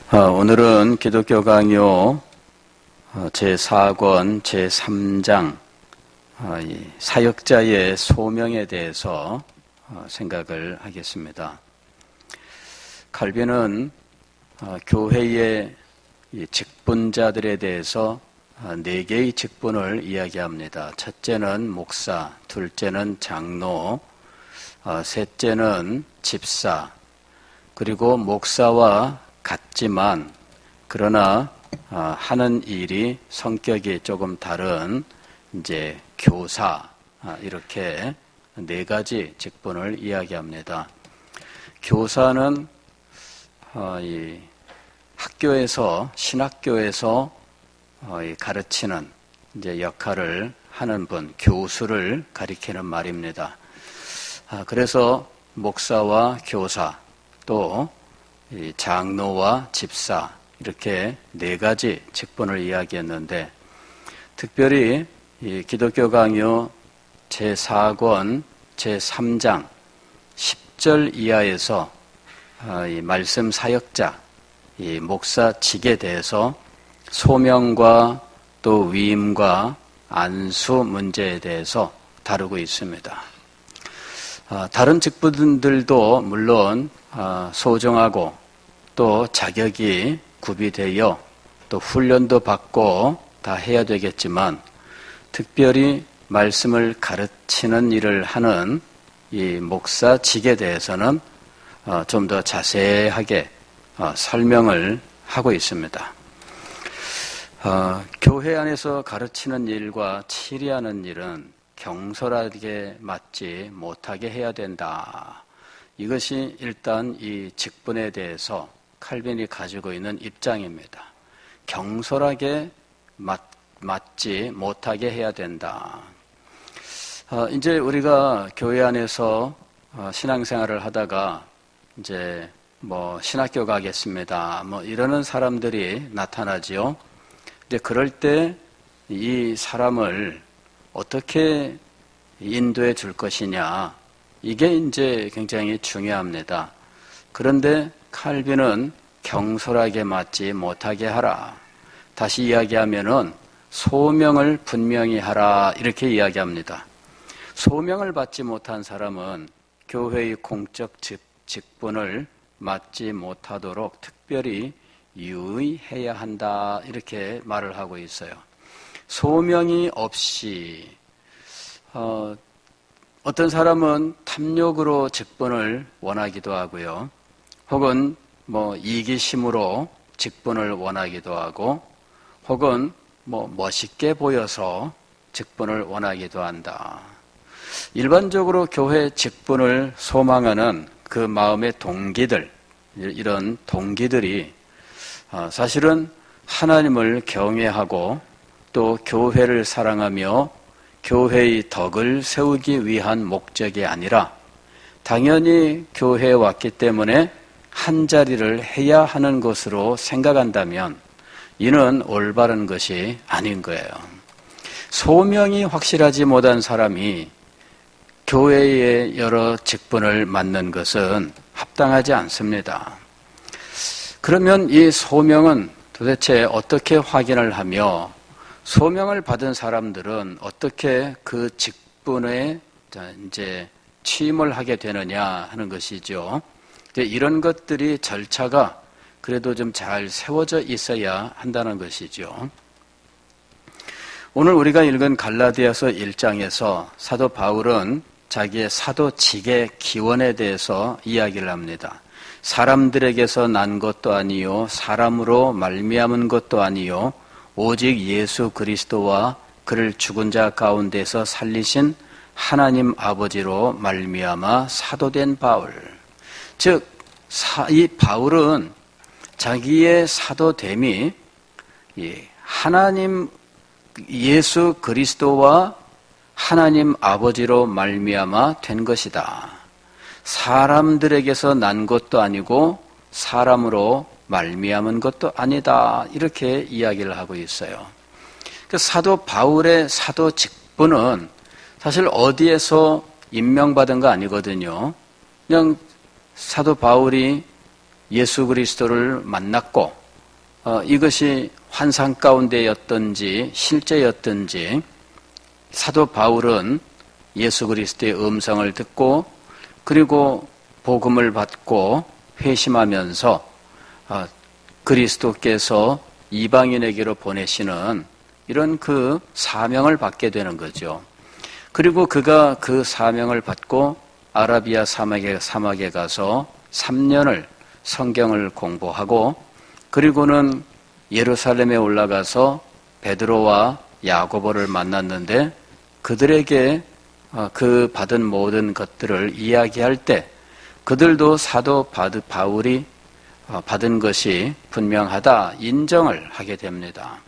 오늘은 기독교 강요 제4권 제3장 사역자의 소명에 대해서 생각을 하겠습니다. 칼빈은 교회의 직분자들에 대해서 4개의 직분을 이야기합니다. 첫째는 목사, 둘째는 장로, 셋째는 집사, 그리고 목사와 같지만 그러나 하는 일이 성격이 조금 다른 이제 교사, 이렇게 4가지 직분을 이야기합니다. 교사는 이 학교에서 신학교에서 가르치는 이제 역할을 하는 분, 교수를 가리키는 말입니다. 그래서 목사와 교사, 또 장로와 집사, 이렇게 4가지 직분을 이야기했는데, 특별히 이 기독교 강요 제4권 제3장 10절 이하에서 이 말씀 사역자, 이 목사직에 대해서 소명과 또 위임과 안수 문제에 대해서 다루고 있습니다. 다른 직분들도 물론 소중하고 또 자격이 구비되어 또 훈련도 받고 다 해야 되겠지만, 특별히 말씀을 가르치는 일을 하는 이 목사직에 대해서는 좀 더 자세하게 설명을 하고 있습니다. 교회 안에서 가르치는 일과 치리하는 일은 경솔하게 맞지 못하게 해야 된다. 이것이 일단 이 직분에 대해서 칼빈이 가지고 있는 입장입니다. 경솔하게 맞지 못하게 해야 된다. 이제 우리가 교회 안에서 신앙생활을 하다가 이제 신학교 가겠습니다, 이러는 사람들이 나타나지요. 근데 그럴 때 이 사람을 어떻게 인도해 줄 것이냐, 이게 이제 굉장히 중요합니다. 그런데 칼빈은 경솔하게 맞지 못하게 하라. 다시 이야기하면은 소명을 분명히 하라, 이렇게 이야기합니다. 소명을 받지 못한 사람은 교회의 공적 직분을 맡지 못하도록 특별히 유의해야 한다, 이렇게 말을 하고 있어요. 소명이 없이 어떤 사람은 탐욕으로 직분을 원하기도 하고요. 혹은 이기심으로 직분을 원하기도 하고, 혹은 멋있게 보여서 직분을 원하기도 한다. 일반적으로 교회 직분을 소망하는 그 마음의 동기들, 이런 동기들이 사실은 하나님을 경외하고 또 교회를 사랑하며 교회의 덕을 세우기 위한 목적이 아니라 당연히 교회에 왔기 때문에 한 자리를 해야 하는 것으로 생각한다면 이는 올바른 것이 아닌 거예요. 소명이 확실하지 못한 사람이 교회의 여러 직분을 맡는 것은 합당하지 않습니다. 그러면 이 소명은 도대체 어떻게 확인을 하며, 소명을 받은 사람들은 어떻게 그 직분에 이제 취임을 하게 되느냐 하는 것이죠. 이런 것들이 절차가 그래도 좀 잘 세워져 있어야 한다는 것이죠. 오늘 우리가 읽은 갈라디아서 1장에서 사도 바울은 자기의 사도직의 기원에 대해서 이야기를 합니다. 사람들에게서 난 것도 아니요 사람으로 말미암은 것도 아니요 오직 예수 그리스도와 그를 죽은 자 가운데서 살리신 하나님 아버지로 말미암아 사도된 바울. 즉, 이 바울은 자기의 사도됨이 하나님 예수 그리스도와 하나님 아버지로 말미암아 된 것이다. 사람들에게서 난 것도 아니고 사람으로 말미암은 것도 아니다, 이렇게 이야기를 하고 있어요. 그 사도 바울의 사도 직분은 사실 어디에서 임명받은 거 아니거든요. 그냥 사도 바울이 예수 그리스도를 만났고 이것이 환상 가운데였던지 실제였던지 사도 바울은 예수 그리스도의 음성을 듣고 그리고 복음을 받고 회심하면서 그리스도께서 이방인에게로 보내시는 이런 그 사명을 받게 되는 거죠. 그리고 그가 그 사명을 받고 아라비아 사막에 가서 3년을 성경을 공부하고 그리고는 예루살렘에 올라가서 베드로와 야고보를 만났는데 그들에게 그 받은 모든 것들을 이야기할 때 그들도 사도 바울이 받은 것이 분명하다 인정을 하게 됩니다.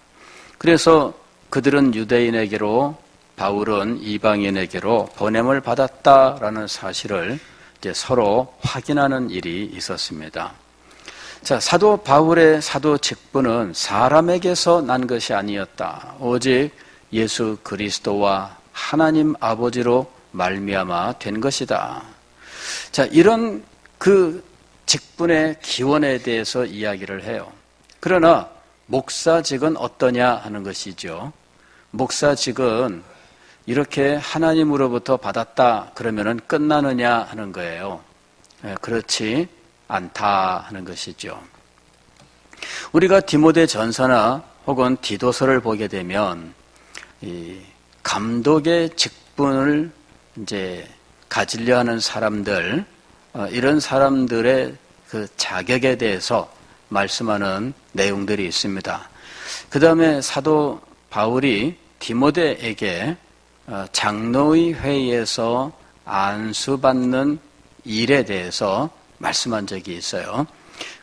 그래서 그들은 유대인에게로 바울은 이방인에게로 보냄을 받았다라는 사실을 이제 서로 확인하는 일이 있었습니다. 자, 사도 바울의 사도 직분은 사람에게서 난 것이 아니었다. 오직 예수 그리스도와 하나님 아버지로 말미암아 된 것이다. 자, 이런 그 직분의 기원에 대해서 이야기를 해요. 그러나 목사직은 어떠냐 하는 것이죠. 목사직은 이렇게 하나님으로부터 받았다 그러면은 끝나느냐 하는 거예요. 그렇지 않다 하는 것이죠. 우리가 디모데 전서나 혹은 디도서를 보게 되면 이 감독의 직분을 이제 가지려 하는 사람들, 이런 사람들의 그 자격에 대해서 말씀하는 내용들이 있습니다. 그 다음에 사도 바울이 디모데에게 장로의 회의에서 안수받는 일에 대해서 말씀한 적이 있어요.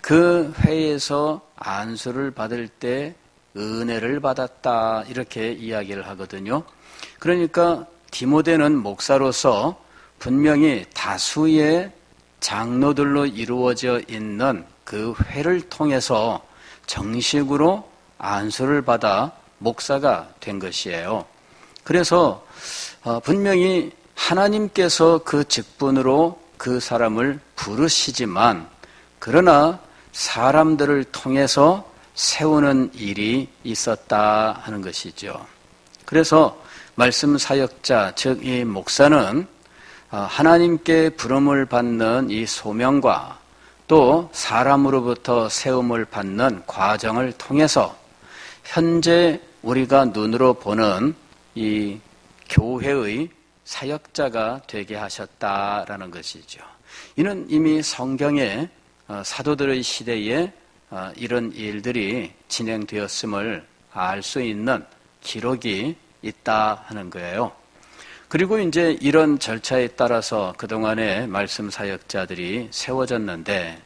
그 회의에서 안수를 받을 때 은혜를 받았다 이렇게 이야기를 하거든요. 그러니까 디모데는 목사로서 분명히 다수의 장로들로 이루어져 있는 그 회를 통해서 정식으로 안수를 받아 목사가 된 것이에요. 그래서 분명히 하나님께서 그 직분으로 그 사람을 부르시지만 그러나 사람들을 통해서 세우는 일이 있었다 하는 것이죠. 그래서 말씀 사역자, 즉 이 목사는 하나님께 부름을 받는 이 소명과 또 사람으로부터 세움을 받는 과정을 통해서 현재 우리가 눈으로 보는 이 교회의 사역자가 되게 하셨다라는 것이죠. 이는 이미 성경에 사도들의 시대에 이런 일들이 진행되었음을 알 수 있는 기록이 있다 하는 거예요. 그리고 이제 이런 절차에 따라서 그동안의 말씀 사역자들이 세워졌는데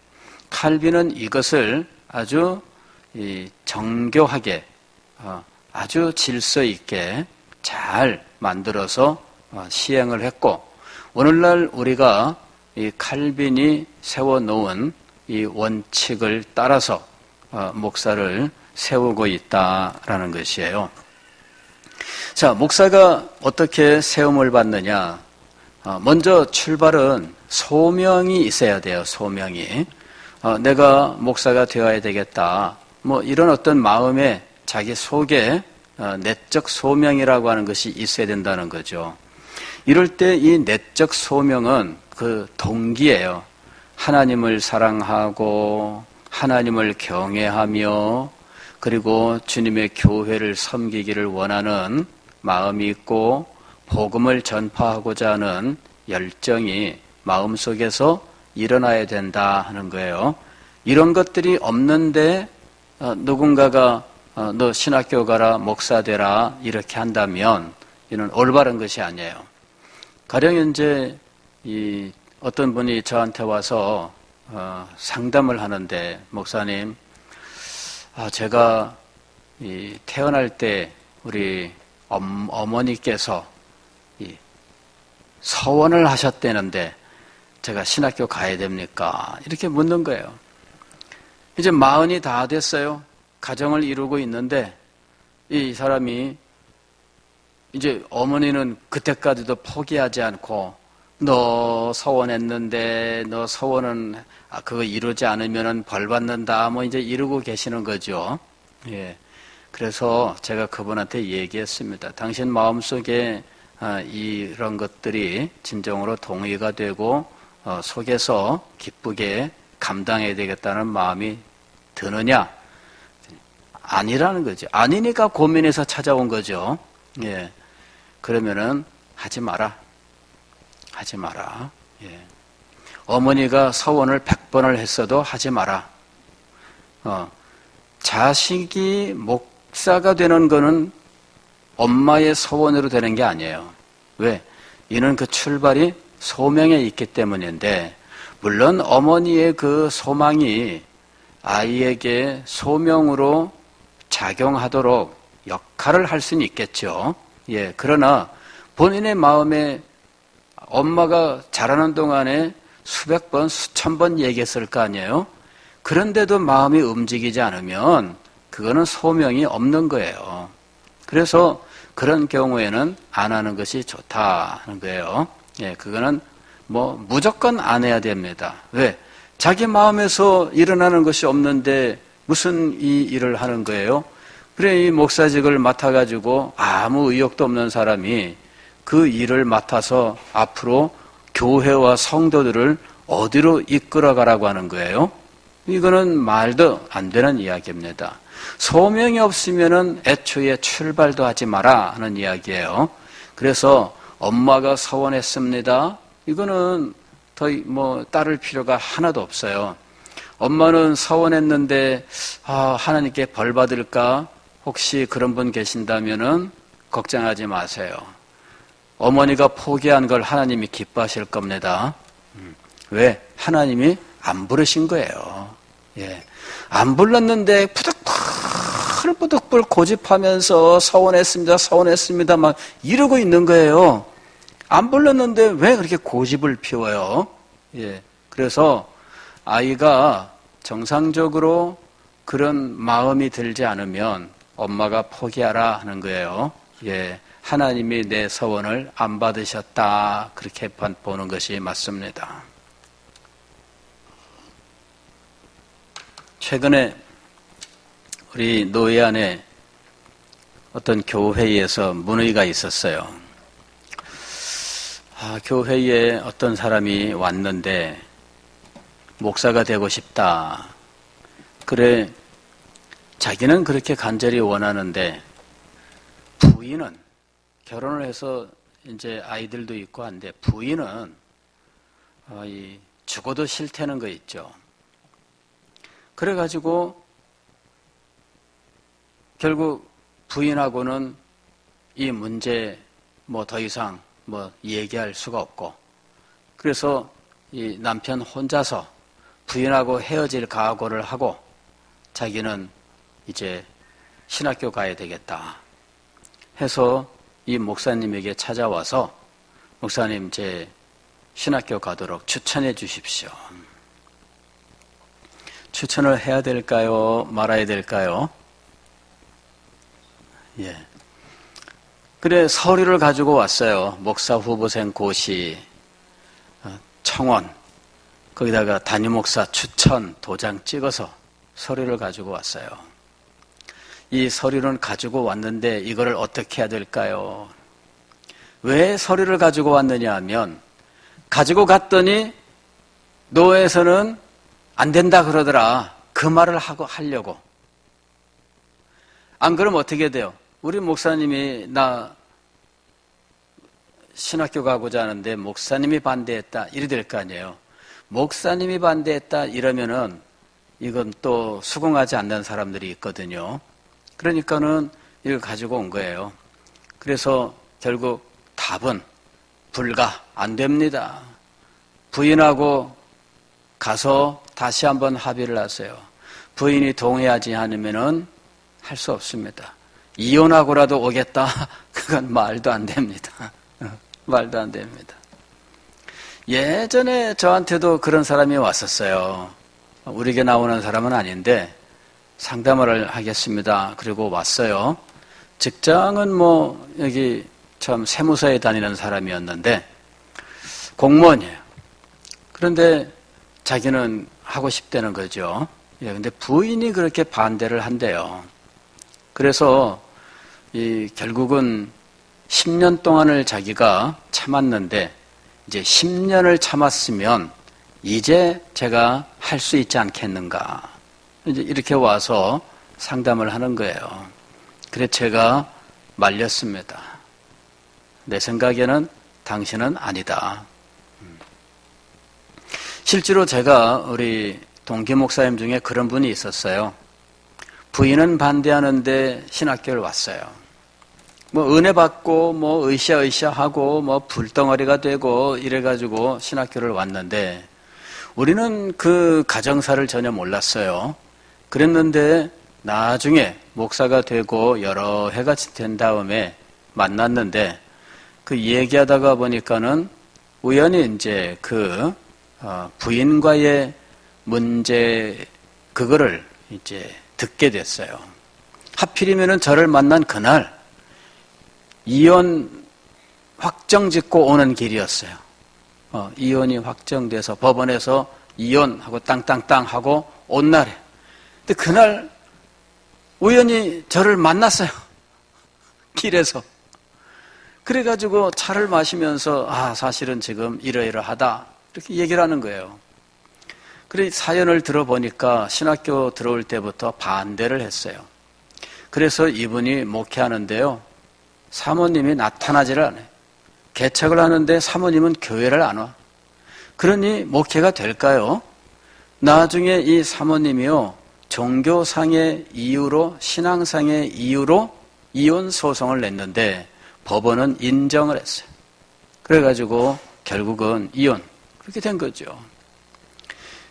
칼빈은 이것을 아주 정교하게 아주 질서 있게 잘 만들어서 시행을 했고 오늘날 우리가 이 칼빈이 세워놓은 이 원칙을 따라서 목사를 세우고 있다라는 것이에요. 자, 목사가 어떻게 세움을 받느냐? 먼저 출발은 소명이 있어야 돼요. 소명이. 내가 목사가 되어야 되겠다. 뭐 이런 어떤 마음에 자기 속에 내적 소명이라고 하는 것이 있어야 된다는 거죠. 이럴 때 이 내적 소명은 그 동기예요. 하나님을 사랑하고 하나님을 경외하며 그리고 주님의 교회를 섬기기를 원하는 마음이 있고 복음을 전파하고자 하는 열정이 마음속에서 일어나야 된다 하는 거예요. 이런 것들이 없는데 누군가가 너 신학교 가라 목사 되라 이렇게 한다면 이는 올바른 것이 아니에요. 가령 이제 어떤 분이 저한테 와서 상담을 하는데 목사님 제가 태어날 때 우리 어머니께서 서원을 하셨다는데 제가 신학교 가야 됩니까? 이렇게 묻는 거예요. 이제 40이 다 됐어요. 가정을 이루고 있는데 이 사람이 이제 어머니는 그때까지도 포기하지 않고 너 서원했는데 너 서원은 그거 이루지 않으면은 벌 받는다. 뭐 이제 이러고 계시는 거죠. 예. 그래서 제가 그분한테 얘기했습니다. 당신 마음속에 이런 것들이 진정으로 동의가 되고 속에서 기쁘게 감당해야 되겠다는 마음이 드느냐? 아니라는 거죠. 아니니까 고민해서 찾아온 거죠. 예. 그러면은 하지 마라. 하지 마라. 예. 어머니가 서원을 100번을 했어도 하지 마라. 자식이 목사가 되는 거는 엄마의 서원으로 되는 게 아니에요. 왜? 이는 그 출발이 소명에 있기 때문인데, 물론 어머니의 그 소망이 아이에게 소명으로 작용하도록 역할을 할 수는 있겠죠. 예. 그러나 본인의 마음에 엄마가 자라는 동안에 수백 번, 수천 번 얘기했을 거 아니에요? 그런데도 마음이 움직이지 않으면 그거는 소명이 없는 거예요. 그래서 그런 경우에는 안 하는 것이 좋다는 거예요. 예, 그거는 뭐 무조건 안 해야 됩니다. 왜? 자기 마음에서 일어나는 것이 없는데 무슨 이 일을 하는 거예요? 그래, 이 목사직을 맡아가지고 아무 의욕도 없는 사람이 그 일을 맡아서 앞으로 교회와 성도들을 어디로 이끌어가라고 하는 거예요? 이거는 말도 안 되는 이야기입니다. 소명이 없으면은 애초에 출발도 하지 마라 하는 이야기예요. 그래서 엄마가 서원했습니다. 이거는 더 뭐 따를 필요가 하나도 없어요. 엄마는 서원했는데 하나님께 벌 받을까? 혹시 그런 분 계신다면은 걱정하지 마세요. 어머니가 포기한 걸 하나님이 기뻐하실 겁니다. 왜? 하나님이 안 부르신 거예요. 예. 안 불렀는데 부득불 고집하면서 서원했습니다 막 이러고 있는 거예요. 안 불렀는데 왜 그렇게 고집을 피워요? 예. 그래서 아이가 정상적으로 그런 마음이 들지 않으면 엄마가 포기하라 하는 거예요. 예. 하나님이 내 서원을 안 받으셨다. 그렇게 보는 것이 맞습니다. 최근에 우리 노예 안에 어떤 교회에서 문의가 있었어요. 교회에 어떤 사람이 왔는데 목사가 되고 싶다. 그래, 자기는 그렇게 간절히 원하는데 부인은 결혼을 해서 이제 아이들도 있고 한데 부인은 죽어도 싫다는 거 있죠. 그래가지고 결국 부인하고는 이 문제 뭐 더 이상 뭐 얘기할 수가 없고, 그래서 이 남편 혼자서 부인하고 헤어질 각오를 하고 자기는 이제 신학교 가야 되겠다 해서 이 목사님에게 찾아와서 목사님 제 신학교 가도록 추천해 주십시오. 추천을 해야 될까요? 말아야 될까요? 예. 그래, 서류를 가지고 왔어요. 목사 후보생 고시, 청원, 거기다가 담임 목사 추천 도장 찍어서 서류를 가지고 왔어요. 이 서류는 가지고 왔는데 이거를 어떻게 해야 될까요? 왜 서류를 가지고 왔느냐 하면 가지고 갔더니 노회에서는 안 된다 그러더라. 그 말을 하려고. 안 그러면 어떻게 돼요? 우리 목사님이 나 신학교 가고자 하는데 목사님이 반대했다. 이래 될 거 아니에요. 목사님이 반대했다 이러면은 이건 또 수긍하지 않는 사람들이 있거든요. 그러니까는 이걸 가지고 온 거예요. 그래서 결국 답은 불가, 안 됩니다. 부인하고 가서 다시 한번 합의를 하세요. 부인이 동의하지 않으면은 할 수 없습니다. 이혼하고라도 오겠다. 그건 말도 안 됩니다. 말도 안 됩니다. 예전에 저한테도 그런 사람이 왔었어요. 우리에게 나오는 사람은 아닌데 상담을 하겠습니다. 그리고 왔어요. 직장은 뭐 여기 참 세무서에 다니는 사람이었는데 공무원이에요. 그런데 자기는 하고 싶다는 거죠. 예, 근데 부인이 그렇게 반대를 한대요. 그래서 결국은 10년 동안을 자기가 참았는데 이제 10년을 참았으면 이제 제가 할 수 있지 않겠는가. 이제 이렇게 와서 상담을 하는 거예요. 그래 제가 말렸습니다. 내 생각에는 당신은 아니다. 실제로 제가 우리 동기 목사님 중에 그런 분이 있었어요. 부인은 반대하는데 신학교를 왔어요. 뭐 은혜 받고 뭐 으쌰으쌰 하고 뭐 불덩어리가 되고 이래가지고 신학교를 왔는데 우리는 그 가정사를 전혀 몰랐어요. 그랬는데 나중에 목사가 되고 여러 해가 된 다음에 만났는데 그 얘기하다가 보니까는 우연히 이제 그 부인과의 문제 그거를 이제 듣게 됐어요. 하필이면은 저를 만난 그날 이혼 확정 짓고 오는 길이었어요. 이혼이 확정돼서 법원에서 이혼하고 땅땅땅 하고 온 날에. 근데 그날 우연히 저를 만났어요. 길에서. 그래가지고 차를 마시면서 사실은 지금 이러이러하다 이렇게 얘기를 하는 거예요. 그래 사연을 들어보니까 신학교 들어올 때부터 반대를 했어요. 그래서 이분이 목회하는데요. 사모님이 나타나지를 않아요. 개척을 하는데 사모님은 교회를 안 와. 그러니 목회가 될까요? 나중에 이 사모님이요. 종교상의 이유로 신앙상의 이유로 이혼 소송을 냈는데 법원은 인정을 했어요. 그래가지고 결국은 이혼 그렇게 된 거죠.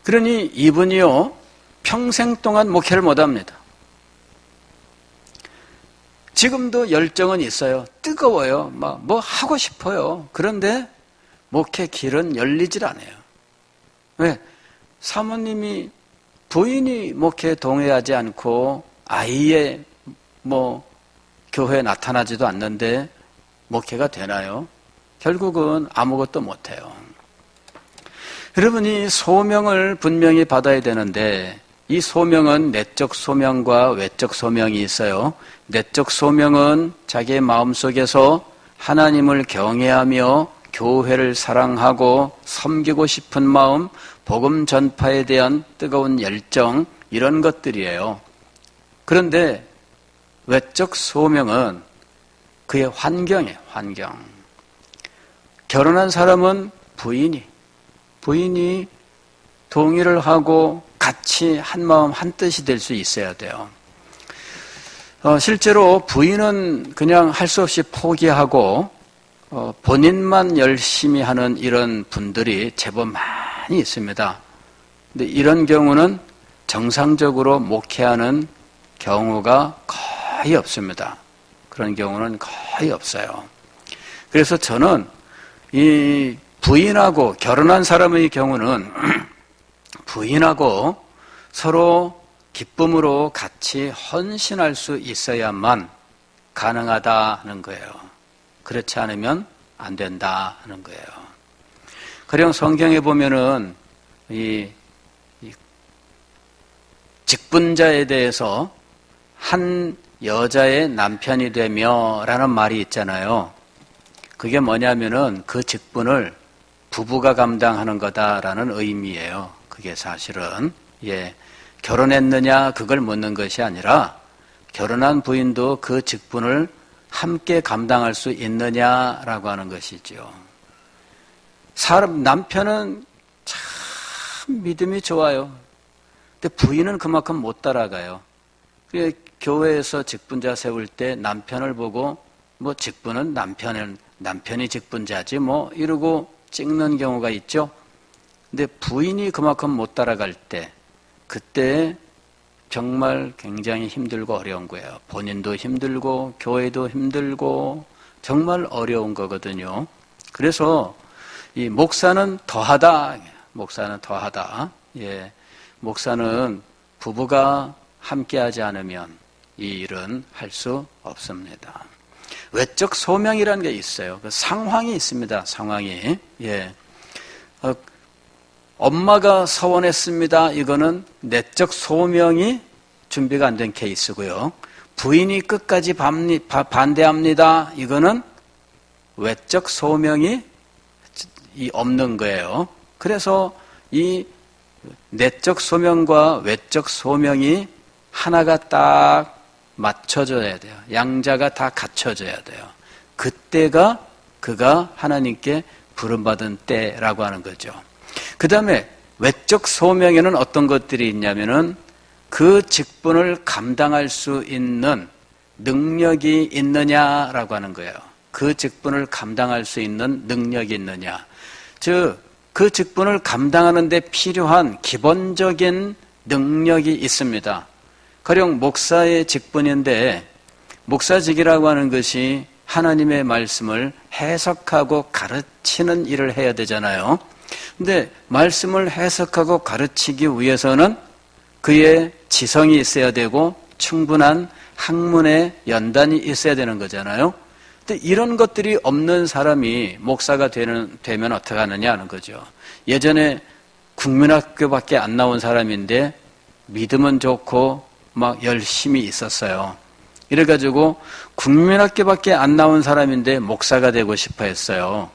그러니 이분이요. 평생 동안 목회를 못합니다. 지금도 열정은 있어요. 뜨거워요. 막 뭐 하고 싶어요. 그런데 목회 길은 열리질 않아요. 왜? 사모님이 부인이 목회에 동의하지 않고 아예 뭐 교회에 나타나지도 않는데 목회가 되나요? 결국은 아무것도 못해요. 여러분이 소명을 분명히 받아야 되는데 이 소명은 내적 소명과 외적 소명이 있어요. 내적 소명은 자기의 마음속에서 하나님을 경외하며 교회를 사랑하고 섬기고 싶은 마음, 복음 전파에 대한 뜨거운 열정 이런 것들이에요. 그런데 외적 소명은 그의 환경이에요. 환경. 결혼한 사람은 부인이 동의를 하고 같이 한 마음 한 뜻이 될 수 있어야 돼요. 실제로 부인은 그냥 할 수 없이 포기하고 본인만 열심히 하는 이런 분들이 제법 많이 있습니다. 근데 이런 경우는 정상적으로 목회하는 경우가 거의 없습니다. 그런 경우는 거의 없어요. 그래서 저는 이 부인하고 결혼한 사람의 경우는 부인하고 서로 기쁨으로 같이 헌신할 수 있어야만 가능하다는 거예요. 그렇지 않으면 안 된다는 거예요. 가령 성경에 보면은 이 직분자에 대해서 한 여자의 남편이 되며라는 말이 있잖아요. 그게 뭐냐면은 그 직분을 부부가 감당하는 거다라는 의미예요. 그게 사실은 결혼했느냐 그걸 묻는 것이 아니라 결혼한 부인도 그 직분을 함께 감당할 수 있느냐라고 하는 것이죠. 남편은 참 믿음이 좋아요. 근데 부인은 그만큼 못 따라가요. 그래 교회에서 직분자 세울 때 남편을 보고 뭐 직분은 남편이 직분자지 뭐 이러고 찍는 경우가 있죠. 근데 부인이 그만큼 못 따라갈 때 그때 정말 굉장히 힘들고 어려운 거예요. 본인도 힘들고 교회도 힘들고 정말 어려운 거거든요. 그래서 이 목사는 더하다. 목사는 부부가 함께하지 않으면 이 일은 할 수 없습니다. 외적 소명이라는 게 있어요. 그 상황이 있습니다. 상황이. 엄마가 서원했습니다. 이거는 내적 소명이 준비가 안 된 케이스고요. 부인이 끝까지 반대합니다. 이거는 외적 소명이 없는 거예요. 그래서 이 내적 소명과 외적 소명이 하나가 딱 맞춰져야 돼요. 양자가 다 갖춰져야 돼요. 그때가 그가 하나님께 부름받은 때라고 하는 거죠. 그 다음에 외적 소명에는 어떤 것들이 있냐면은 그 직분을 감당할 수 있는 능력이 있느냐라고 하는 거예요. 그 직분을 감당할 수 있는 능력이 있느냐. 즉, 그 직분을 감당하는 데 필요한 기본적인 능력이 있습니다. 가령 목사의 직분인데 목사직이라고 하는 것이 하나님의 말씀을 해석하고 가르치는 일을 해야 되잖아요. 근데 말씀을 해석하고 가르치기 위해서는 그의 지성이 있어야 되고 충분한 학문의 연단이 있어야 되는 거잖아요. 근데 이런 것들이 없는 사람이 목사가 되면 어떻게 하느냐 하는 거죠. 예전에 국민학교밖에 안 나온 사람인데 믿음은 좋고 막 열심히 있었어요. 이래가지고 국민학교밖에 안 나온 사람인데 목사가 되고 싶어 했어요.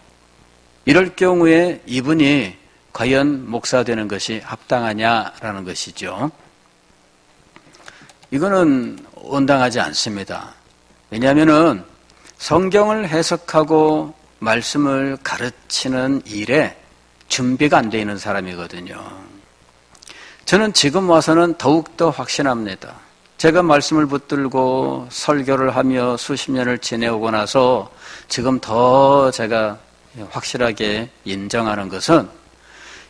이럴 경우에 이분이 과연 목사 되는 것이 합당하냐라는 것이죠. 이거는 온당하지 않습니다. 왜냐하면은 성경을 해석하고 말씀을 가르치는 일에 준비가 안 돼 있는 사람이거든요. 저는 지금 와서는 더욱더 확신합니다. 제가 말씀을 붙들고 설교를 하며 수십 년을 지내오고 나서 지금 더 제가 확실하게 인정하는 것은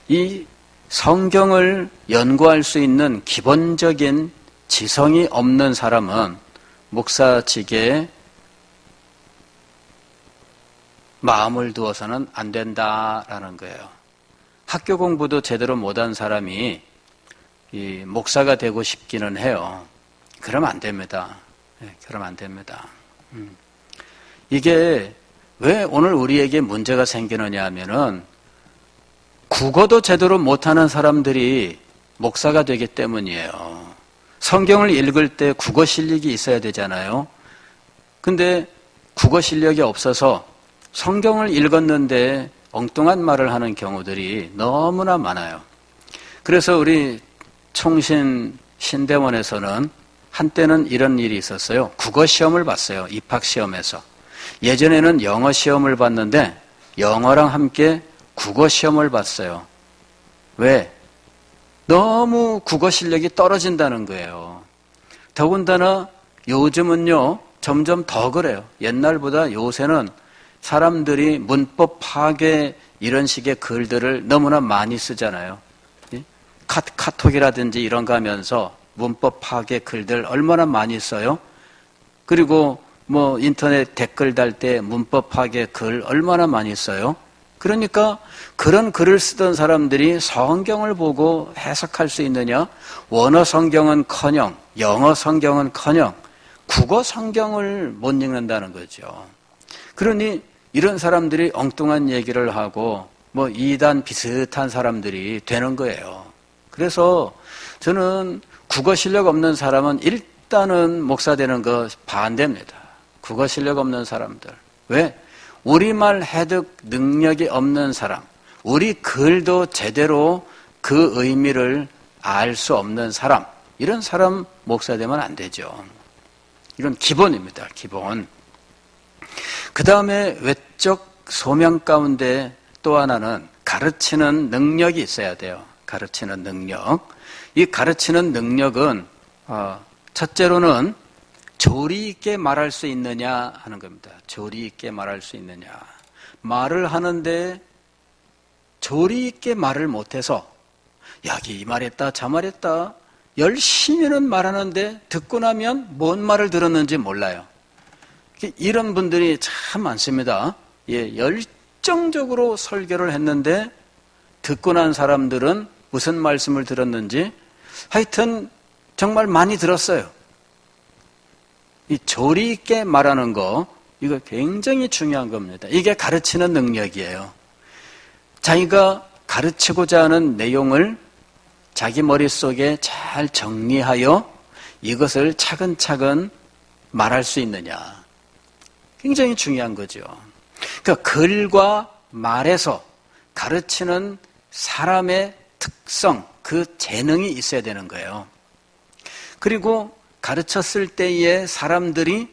이 성경을 연구할 수 있는 기본적인 지성이 없는 사람은 목사직에 마음을 두어서는 안 된다라는 거예요. 학교 공부도 제대로 못한 사람이 이 목사가 되고 싶기는 해요. 그러면 안 됩니다. 그러면 안 됩니다. 이게 왜 오늘 우리에게 문제가 생기느냐 하면은 국어도 제대로 못하는 사람들이 목사가 되기 때문이에요. 성경을 읽을 때 국어 실력이 있어야 되잖아요. 근데 국어 실력이 없어서 성경을 읽었는데 엉뚱한 말을 하는 경우들이 너무나 많아요. 그래서 우리 총신 신대원에서는 한때는 이런 일이 있었어요. 국어 시험을 봤어요. 입학 시험에서. 예전에는 영어 시험을 봤는데 영어랑 함께 국어 시험을 봤어요. 왜? 너무 국어 실력이 떨어진다는 거예요. 더군다나 요즘은요, 점점 더 그래요. 옛날보다 요새는 사람들이 문법 파괴 이런 식의 글들을 너무나 많이 쓰잖아요. 카톡이라든지 이런 거 하면서 문법 파괴 글들 얼마나 많이 써요? 그리고 뭐 인터넷 댓글 달 때 문법 파괴 글 얼마나 많이 써요? 그러니까 그런 글을 쓰던 사람들이 성경을 보고 해석할 수 있느냐? 원어 성경은커녕 영어 성경은커녕 국어 성경을 못 읽는다는 거죠. 그러니 이런 사람들이 엉뚱한 얘기를 하고 뭐 이단 비슷한 사람들이 되는 거예요. 그래서 저는 국어 실력 없는 사람은 일단은 목사 되는 거 반대입니다. 국어 실력 없는 사람들. 왜? 우리말 해득 능력이 없는 사람, 우리 글도 제대로 그 의미를 알 수 없는 사람, 이런 사람 목사 되면 안 되죠. 이건 기본입니다. 기본. 그 다음에 외적 소명 가운데 또 하나는 가르치는 능력이 있어야 돼요. 가르치는 능력. 이 가르치는 능력은 첫째로는 조리 있게 말할 수 있느냐 하는 겁니다. 조리 있게 말할 수 있느냐. 말을 하는데 조리 있게 말을 못해서 여기 이 말했다 저 말했다 열심히는 말하는데 듣고 나면 뭔 말을 들었는지 몰라요. 이런 분들이 참 많습니다. 열정적으로 설교를 했는데 듣고 난 사람들은 무슨 말씀을 들었는지 하여튼 정말 많이 들었어요. 이 조리 있게 말하는 거, 이거 굉장히 중요한 겁니다. 이게 가르치는 능력이에요. 자기가 가르치고자 하는 내용을 자기 머릿속에 잘 정리하여 이것을 차근차근 말할 수 있느냐. 굉장히 중요한 거죠. 그러니까 글과 말에서 가르치는 사람의 특성, 그 재능이 있어야 되는 거예요. 그리고 가르쳤을 때에 사람들이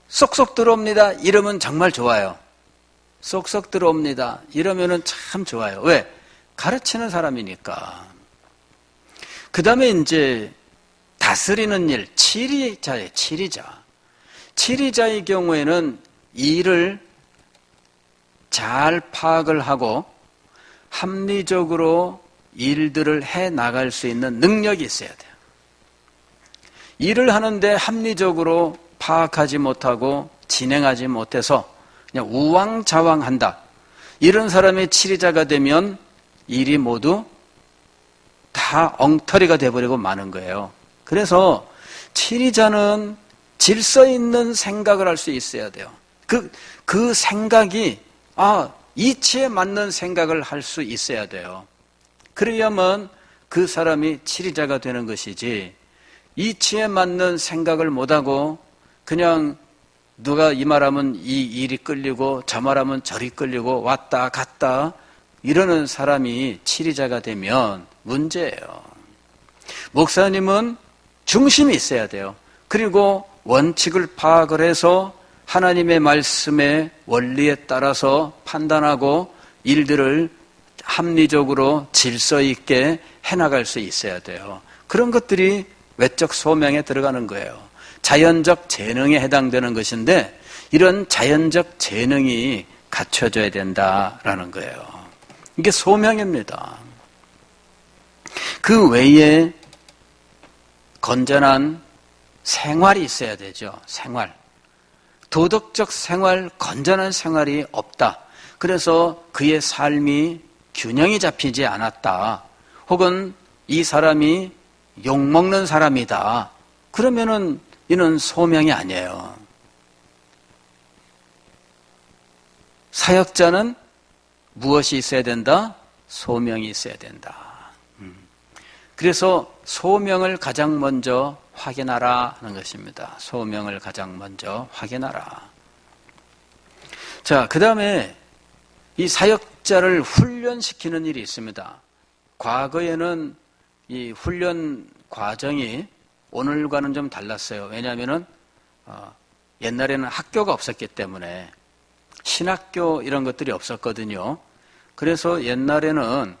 쏙쏙 들어옵니다. 이러면 정말 좋아요. 쏙쏙 들어옵니다. 이러면은 참 좋아요. 왜? 가르치는 사람이니까. 그 다음에 이제 다스리는 일, 치리자예요. 치리자. 치리자의 경우에는 일을 잘 파악을 하고 합리적으로 일들을 해 나갈 수 있는 능력이 있어야 돼요. 일을 하는데 합리적으로 파악하지 못하고 진행하지 못해서 그냥 우왕좌왕한다. 이런 사람이 치리자가 되면 일이 모두 다 엉터리가 돼버리고 마는 거예요. 그래서 치리자는 질서 있는 생각을 할 수 있어야 돼요. 그 생각이 이치에 맞는 생각을 할 수 있어야 돼요. 그래야만 그 사람이 치리자가 되는 것이지, 이치에 맞는 생각을 못하고 그냥 누가 이 말하면 이 일이 끌리고 저 말하면 저리 끌리고 왔다 갔다 이러는 사람이 치리자가 되면 문제예요. 목사님은 중심이 있어야 돼요. 그리고 원칙을 파악을 해서 하나님의 말씀의 원리에 따라서 판단하고 일들을 합리적으로 질서 있게 해나갈 수 있어야 돼요. 그런 것들이 외적 소명에 들어가는 거예요. 자연적 재능에 해당되는 것인데 이런 자연적 재능이 갖춰져야 된다라는 거예요. 이게 소명입니다. 그 외에 건전한 생활이 있어야 되죠. 생활. 도덕적 생활, 건전한 생활이 없다. 그래서 그의 삶이 균형이 잡히지 않았다. 혹은 이 사람이 욕먹는 사람이다. 그러면은 이는 소명이 아니에요. 사역자는 무엇이 있어야 된다? 소명이 있어야 된다. 그래서 소명을 가장 먼저 확인하라 하는 것입니다. 소명을 가장 먼저 확인하라. 자, 그 다음에 이 사역자를 훈련시키는 일이 있습니다. 과거에는 이 훈련 과정이 오늘과는 좀 달랐어요. 왜냐하면은 옛날에는 학교가 없었기 때문에 신학교 이런 것들이 없었거든요. 그래서 옛날에는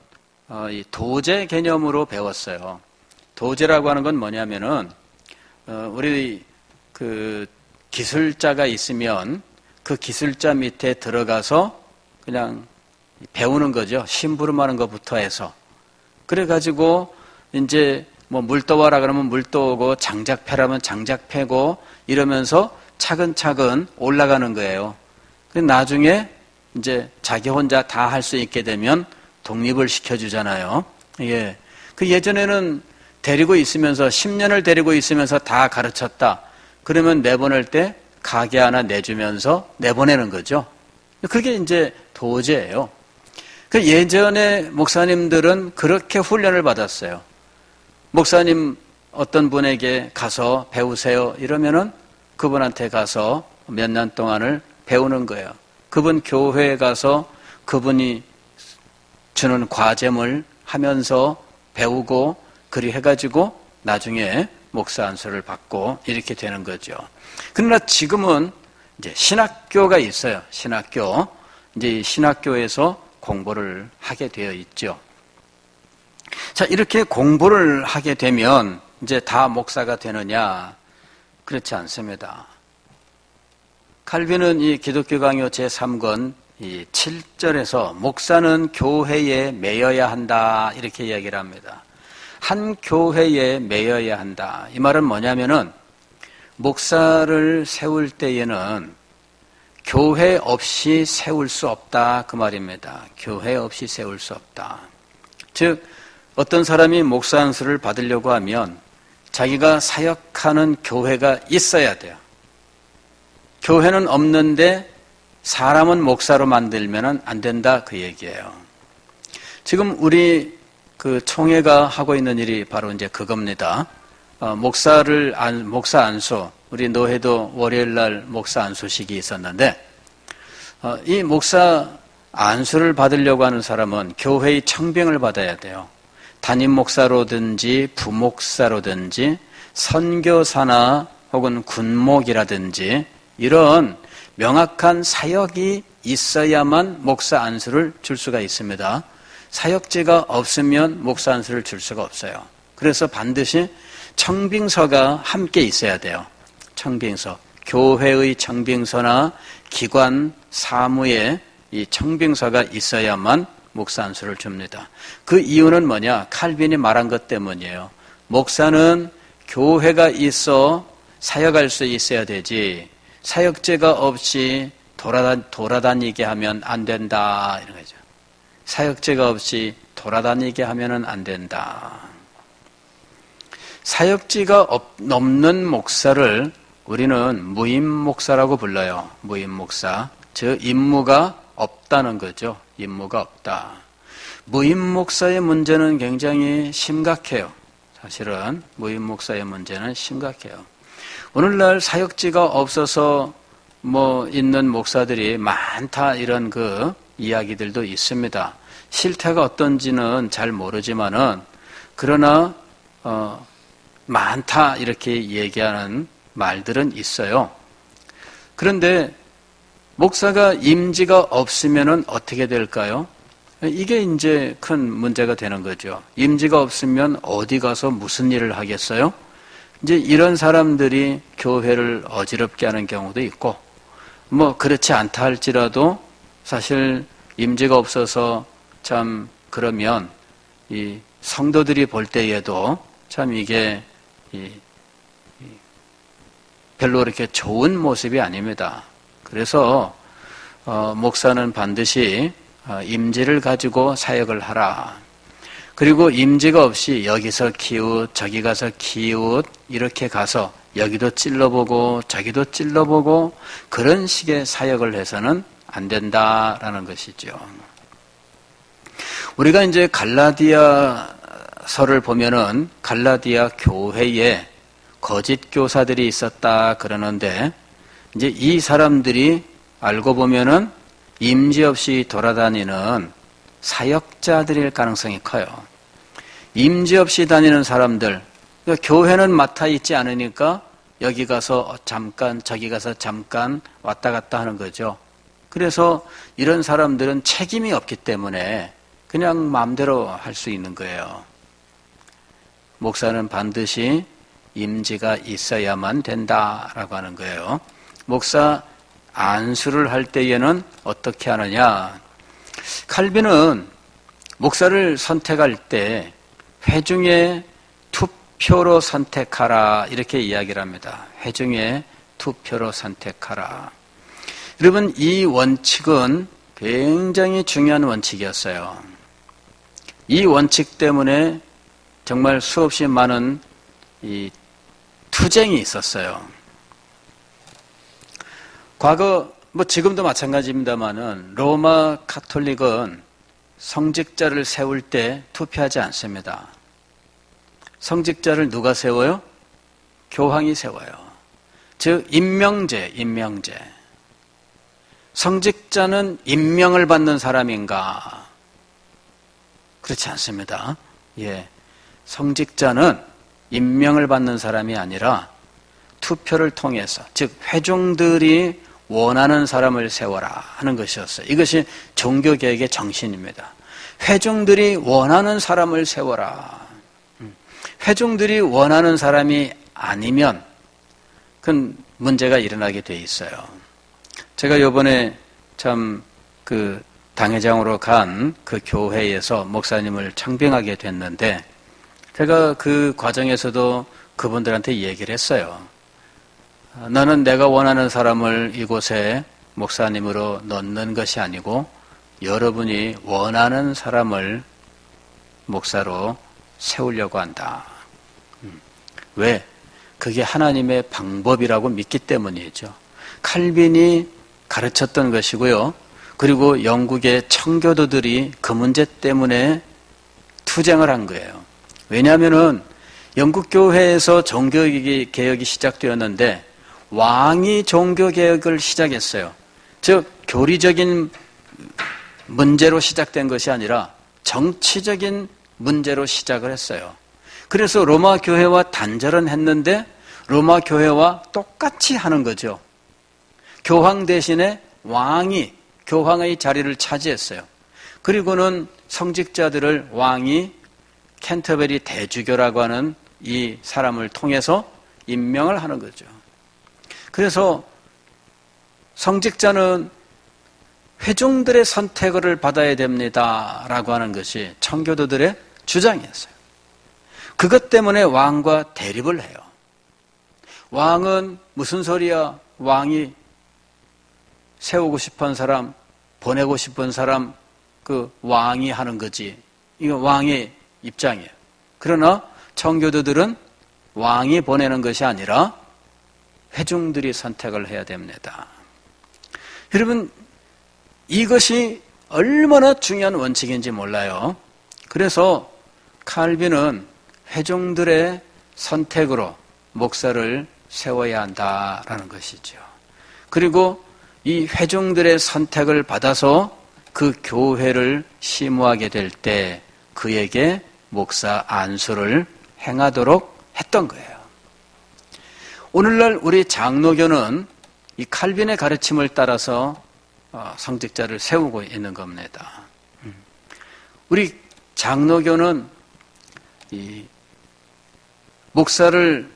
이 도제 개념으로 배웠어요. 도제라고 하는 건 뭐냐면은 우리 그 기술자가 있으면 그 기술자 밑에 들어가서 그냥 배우는 거죠. 심부름하는 것부터 해서. 그래가지고 이제 뭐 물 떠와라 그러면 물 떠오고 장작 패라면 장작 패고 이러면서 차근차근 올라가는 거예요. 나중에 이제 자기 혼자 다 할 수 있게 되면 독립을 시켜주잖아요. 예. 그 예전에는 데리고 있으면서 10년을 데리고 있으면서 다 가르쳤다. 그러면 내보낼 때 가게 하나 내주면서 내보내는 거죠. 그게 이제 도제예요. 그 예전에 목사님들은 그렇게 훈련을 받았어요. 목사님 어떤 분에게 가서 배우세요 이러면은 그분한테 가서 몇 년 동안을 배우는 거예요. 그분 교회에 가서 그분이 주는 과제물 하면서 배우고 그리 해가지고 나중에 목사 안수를 받고 이렇게 되는 거죠. 그러나 지금은 이제 신학교가 있어요. 신학교. 이제 신학교에서 공부를 하게 되어 있죠. 자, 이렇게 공부를 하게 되면 이제 다 목사가 되느냐? 그렇지 않습니다. 칼빈은 이 기독교 강요 제3권 이 7절에서 목사는 교회에 매여야 한다 이렇게 이야기를 합니다. 한 교회에 매여야 한다. 이 말은 뭐냐면은 목사를 세울 때에는 교회 없이 세울 수 없다 그 말입니다. 교회 없이 세울 수 없다. 즉 어떤 사람이 목사 안수를 받으려고 하면 자기가 사역하는 교회가 있어야 돼요. 교회는 없는데 사람은 목사로 만들면 안 된다 그 얘기예요. 지금 우리 그 총회가 하고 있는 일이 바로 이제 그겁니다. 목사 안수, 우리 노회도 월요일 날 목사 안수식이 있었는데, 이 목사 안수를 받으려고 하는 사람은 교회의 청빙을 받아야 돼요. 담임 목사로든지 부목사로든지 선교사나 혹은 군목이라든지 이런 명확한 사역이 있어야만 목사 안수를 줄 수가 있습니다. 사역제가 없으면 목사 안수를 줄 수가 없어요. 그래서 반드시 청빙서가 함께 있어야 돼요. 청빙서. 교회의 청빙서나 기관 사무에 이 청빙서가 있어야만 목사 안수를 줍니다. 그 이유는 뭐냐? 칼빈이 말한 것 때문이에요. 목사는 교회가 있어 사역할 수 있어야 되지 사역제가 없이 돌아다니게 하면 안 된다 이런 거죠. 사역제가 없이 돌아다니게 하면은 안 된다. 사역지가 없는 목사를 우리는 무임 목사라고 불러요. 무임 목사. 즉 임무가 없다는 거죠. 임무가 없다. 무임 목사의 문제는 굉장히 심각해요. 사실은 무임 목사의 문제는 심각해요. 오늘날 사역지가 없어서 있는 목사들이 많다 이런 그 이야기들도 있습니다. 실태가 어떤지는 잘 모르지만은 그러나 많다 이렇게 얘기하는 말들은 있어요. 그런데 목사가 임지가 없으면은 어떻게 될까요? 이게 이제 큰 문제가 되는 거죠. 임지가 없으면 어디 가서 무슨 일을 하겠어요? 이제 이런 사람들이 교회를 어지럽게 하는 경우도 있고, 그렇지 않다 할지라도 사실 임지가 없어서 참 그러면 이 성도들이 볼 때에도 참 이게 별로 그렇게 좋은 모습이 아닙니다. 그래서 목사는 반드시 임지를 가지고 사역을 하라. 그리고 임지가 없이 여기서 기웃 저기 가서 기웃 이렇게 가서 여기도 찔러보고 저기도 찔러보고 그런 식의 사역을 해서는 안 된다라는 것이죠. 우리가 이제 갈라디아서를 보면은 갈라디아 교회에 거짓 교사들이 있었다 그러는데 이제 이 사람들이 알고 보면은 임지 없이 돌아다니는 사역자들일 가능성이 커요. 임지 없이 다니는 사람들, 그러니까 교회는 맡아 있지 않으니까 여기 가서 잠깐 저기 가서 잠깐 왔다 갔다 하는 거죠. 그래서 이런 사람들은 책임이 없기 때문에 그냥 마음대로 할 수 있는 거예요. 목사는 반드시 임지가 있어야만 된다라고 하는 거예요. 목사 안수를 할 때에는 어떻게 하느냐? 칼빈은 목사를 선택할 때 회중의 투표로 선택하라 이렇게 이야기를 합니다. 회중의 투표로 선택하라. 여러분 이 원칙은 굉장히 중요한 원칙이었어요. 이 원칙 때문에 정말 수없이 많은 이 투쟁이 있었어요. 과거 지금도 마찬가지입니다만은 로마 가톨릭은 성직자를 세울 때 투표하지 않습니다. 성직자를 누가 세워요? 교황이 세워요. 즉 임명제. 성직자는 임명을 받는 사람인가? 그렇지 않습니다. 성직자는 임명을 받는 사람이 아니라 투표를 통해서, 즉 회중들이 원하는 사람을 세워라 하는 것이었어요. 이것이 종교개혁의 정신입니다. 회중들이 원하는 사람을 세워라. 회중들이 원하는 사람이 아니면 그건 문제가 일어나게 돼 있어요. 제가 이번에 참 그 당회장으로 간 그 교회에서 목사님을 청빙하게 됐는데 제가 그 과정에서도 그분들한테 얘기를 했어요. 나는 내가 원하는 사람을 이곳에 목사님으로 넣는 것이 아니고 여러분이 원하는 사람을 목사로 세우려고 한다. 왜? 그게 하나님의 방법이라고 믿기 때문이죠. 칼빈이 가르쳤던 것이고요. 그리고 영국의 청교도들이 그 문제 때문에 투쟁을 한 거예요. 왜냐하면은 영국 교회에서 종교개혁이 시작되었는데 왕이 종교개혁을 시작했어요. 즉 교리적인 문제로 시작된 것이 아니라 정치적인 문제로 시작을 했어요. 그래서 로마 교회와 단절은 했는데 로마 교회와 똑같이 하는 거죠. 교황 대신에 왕이 교황의 자리를 차지했어요. 그리고는 성직자들을 왕이 캔터베리 대주교라고 하는 이 사람을 통해서 임명을 하는 거죠. 그래서 성직자는 회중들의 선택을 받아야 됩니다라고 하는 것이 청교도들의 주장이었어요. 그것 때문에 왕과 대립을 해요. 왕은 무슨 소리야? 왕이 세우고 싶은 사람, 보내고 싶은 사람, 그 왕이 하는 거지. 이거 왕의 입장이에요. 그러나 청교도들은 왕이 보내는 것이 아니라 회중들이 선택을 해야 됩니다. 여러분, 이것이 얼마나 중요한 원칙인지 몰라요. 그래서 칼빈은 회중들의 선택으로 목사를 세워야 한다라는 것이죠. 그리고 이 회중들의 선택을 받아서 그 교회를 심우하게 될 때 그에게 목사 안수를 행하도록 했던 거예요. 오늘날 우리 장로교는 이 칼빈의 가르침을 따라서 성직자를 세우고 있는 겁니다. 우리 장로교는 이 목사를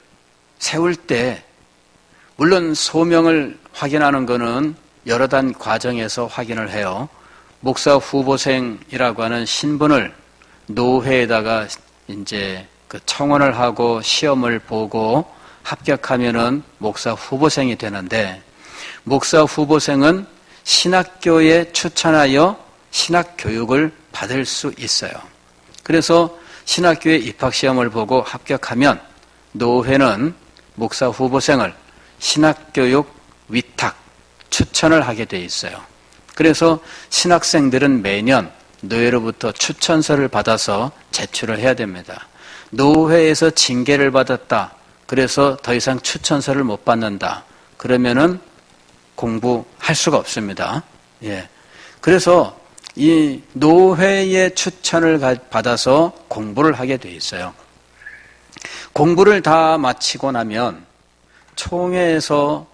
세울 때 물론 소명을 확인하는 것은 여러 단 과정에서 확인을 해요. 목사 후보생이라고 하는 신분을 노회에다가 이제 그 청원을 하고 시험을 보고 합격하면은 목사 후보생이 되는데, 목사 후보생은 신학교에 추천하여 신학 교육을 받을 수 있어요. 그래서 신학교에 입학시험을 보고 합격하면 노회는 목사 후보생을 신학교육 위탁 추천을 하게 돼 있어요. 그래서 신학생들은 매년 노회로부터 추천서를 받아서 제출을 해야 됩니다. 노회에서 징계를 받았다, 그래서 더 이상 추천서를 못 받는다, 그러면은 공부할 수가 없습니다. 예. 그래서 이 노회의 추천을 받아서 공부를 하게 돼 있어요. 공부를 다 마치고 나면 총회에서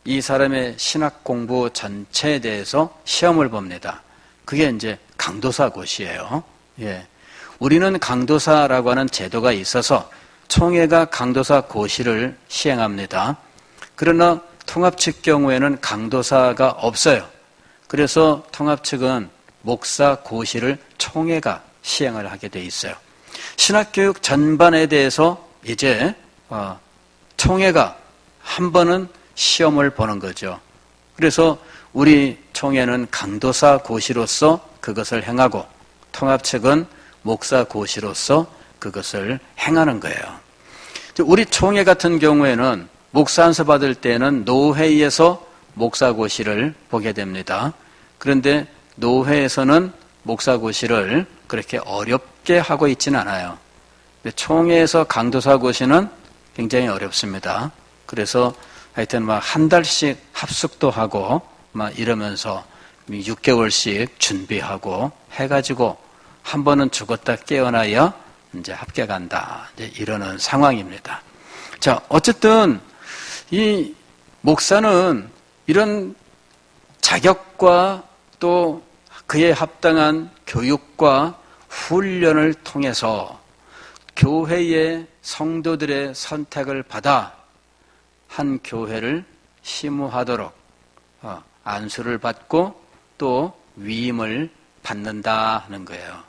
이 사람의 신학 공부 전체에 대해서 시험을 봅니다. 그게 이제 강도사고시예요. 예. 우리는 강도사라고 하는 제도가 있어서 총회가 강도사 고시를 시행합니다. 그러나 통합 측 경우에는 강도사가 없어요. 그래서 통합 측은 목사 고시를 총회가 시행을 하게 돼 있어요. 신학교육 전반에 대해서 이제 총회가 한 번은 시험을 보는 거죠. 그래서 우리 총회는 강도사 고시로서 그것을 행하고 통합 측은 목사 고시로서 그것을 행하는 거예요. 우리 총회 같은 경우에는 목사 안수 받을 때는 노회에서 목사 고시를 보게 됩니다. 그런데 노회에서는 목사 고시를 그렇게 어렵게 하고 있지는 않아요. 총회에서 강도사 고시는 굉장히 어렵습니다. 그래서 하여튼 막 한 달씩 합숙도 하고 막 이러면서 6개월씩 준비하고 해가지고 한 번은 죽었다 깨어나야 이제 합격한다, 이제 이러는 상황입니다. 자, 어쨌든 이 목사는 이런 자격과 또 그에 합당한 교육과 훈련을 통해서 교회의 성도들의 선택을 받아 한 교회를 심우하도록 안수를 받고 또 위임을 받는다 하는 거예요.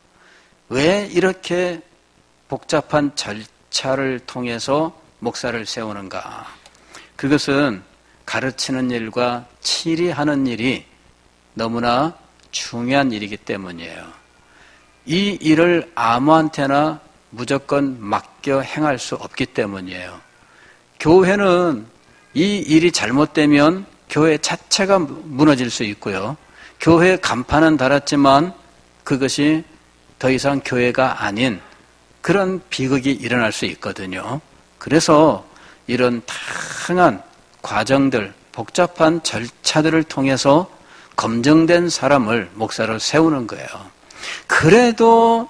왜 이렇게 복잡한 절차를 통해서 목사를 세우는가? 그것은 가르치는 일과 치리하는 일이 너무나 중요한 일이기 때문이에요. 이 일을 아무한테나 무조건 맡겨 행할 수 없기 때문이에요. 교회는 이 일이 잘못되면 교회 자체가 무너질 수 있고요. 교회 간판은 달았지만 그것이 더 이상 교회가 아닌 그런 비극이 일어날 수 있거든요. 그래서 이런 다양한 과정들, 복잡한 절차들을 통해서 검증된 사람을 목사로 세우는 거예요. 그래도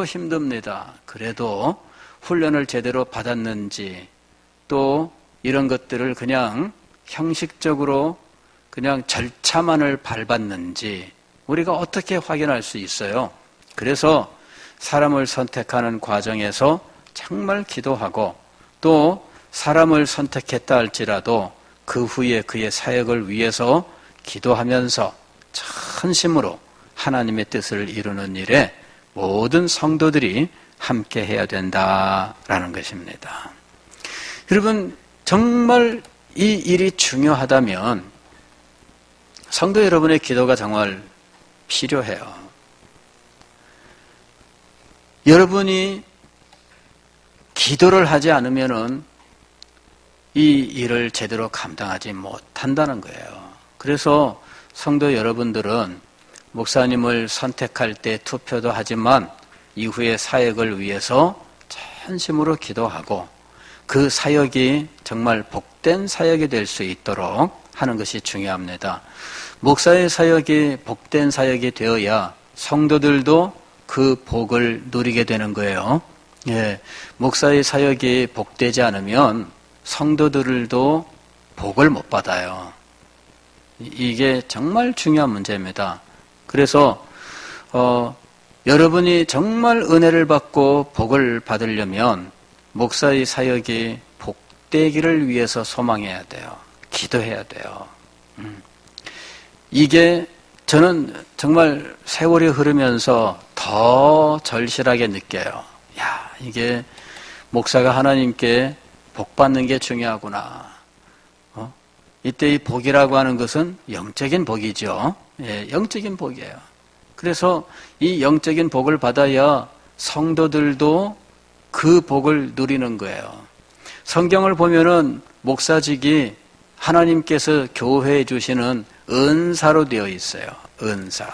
힘듭니다. 그래도 훈련을 제대로 받았는지 또 이런 것들을 그냥 형식적으로 그냥 절차만을 밟았는지 우리가 어떻게 확인할 수 있어요? 그래서 사람을 선택하는 과정에서 정말 기도하고 또 사람을 선택했다 할지라도 그 후에 그의 사역을 위해서 기도하면서 전심으로 하나님의 뜻을 이루는 일에 모든 성도들이 함께 해야 된다라는 것입니다. 여러분, 정말 이 일이 중요하다면 성도 여러분의 기도가 정말 필요해요. 여러분이 기도를 하지 않으면은 이 일을 제대로 감당하지 못한다는 거예요. 그래서 성도 여러분들은 목사님을 선택할 때 투표도 하지만 이후의 사역을 위해서 전심으로 기도하고 그 사역이 정말 복된 사역이 될 수 있도록 하는 것이 중요합니다. 목사의 사역이 복된 사역이 되어야 성도들도 그 복을 누리게 되는 거예요. 예, 목사의 사역이 복되지 않으면 성도들도 복을 못 받아요. 이게 정말 중요한 문제입니다. 그래서 여러분이 정말 은혜를 받고 복을 받으려면 목사의 사역이 복되기를 위해서 소망해야 돼요. 기도해야 돼요. 이게 저는 정말 세월이 흐르면서 더 절실하게 느껴요. 야, 이게 목사가 하나님께 복 받는 게 중요하구나. 이때 이 복이라고 하는 것은 영적인 복이죠. 예, 영적인 복이에요. 그래서 이 영적인 복을 받아야 성도들도 그 복을 누리는 거예요. 성경을 보면은 목사직이 하나님께서 교회에 주시는 은사로 되어 있어요. 은사.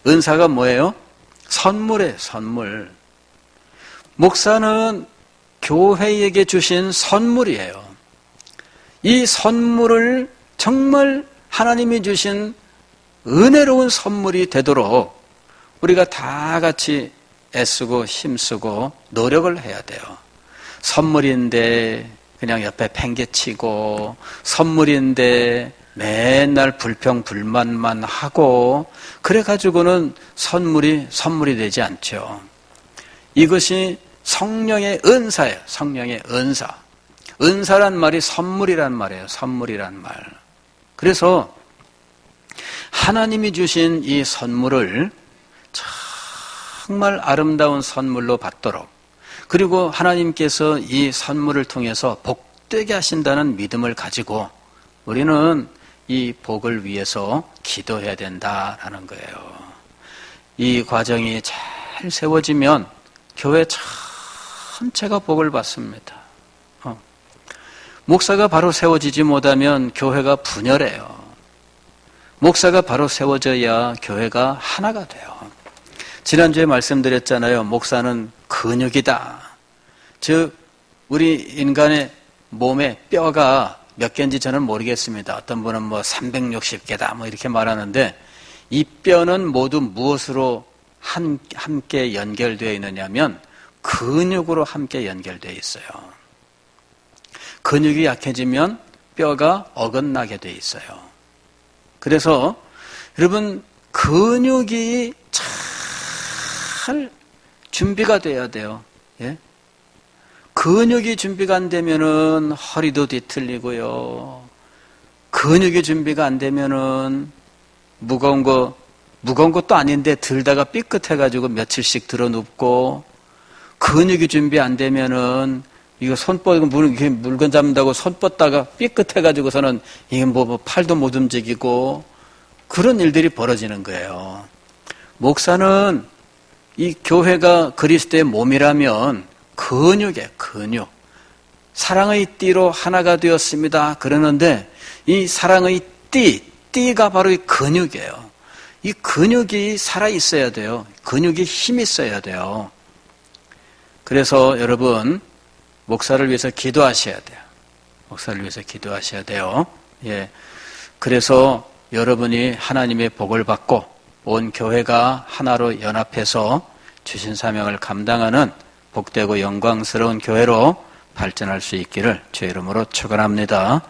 은사가 뭐예요? 선물이에요, 선물. 목사는 교회에게 주신 선물이에요. 이 선물을 정말 하나님이 주신 은혜로운 선물이 되도록 우리가 다 같이 애쓰고 힘쓰고 노력을 해야 돼요. 선물인데 그냥 옆에 팽개치고 선물인데 맨날 불평불만만 하고 그래가지고는 선물이 되지 않죠. 이것이 성령의 은사예요. 성령의 은사. 은사란 말이 선물이란 말이에요. 선물이란 말. 그래서 하나님이 주신 이 선물을 정말 아름다운 선물로 받도록 그리고 하나님께서 이 선물을 통해서 복되게 하신다는 믿음을 가지고 우리는 이 복을 위해서 기도해야 된다라는 거예요. 이 과정이 잘 세워지면 교회 전체가 복을 받습니다. 목사가 바로 세워지지 못하면 교회가 분열해요. 목사가 바로 세워져야 교회가 하나가 돼요. 지난주에 말씀드렸잖아요. 목사는 근육이다. 즉 우리 인간의 몸에 뼈가 몇 개인지 저는 모르겠습니다. 어떤 분은 360개다 이렇게 말하는데 이 뼈는 모두 무엇으로 함께 연결되어 있느냐면 근육으로 함께 연결되어 있어요. 근육이 약해지면 뼈가 어긋나게 되어 있어요. 그래서 여러분 근육이 잘 준비가 돼야 돼요. 예? 근육이 준비가 안 되면은 허리도 뒤틀리고요. 근육이 준비가 안 되면은 무거운 것도 아닌데 들다가 삐끗해가지고 며칠씩 들어눕고 근육이 준비 안 되면은 이거 물건 잡는다고 손 뻗다가 삐끗해가지고서는 이게 팔도 못 움직이고 그런 일들이 벌어지는 거예요. 목사는 이 교회가 그리스도의 몸이라면 근육이에요, 근육. 사랑의 띠로 하나가 되었습니다. 그러는데 이 사랑의 띠가 바로 이 근육이에요. 이 근육이 살아있어야 돼요. 근육이 힘이 있어야 돼요. 그래서 여러분, 목사를 위해서 기도하셔야 돼요. 목사를 위해서 기도하셔야 돼요. 예. 그래서 여러분이 하나님의 복을 받고 온 교회가 하나로 연합해서 주신 사명을 감당하는 복되고 영광스러운 교회로 발전할 수 있기를 주의 이름으로 축원합니다.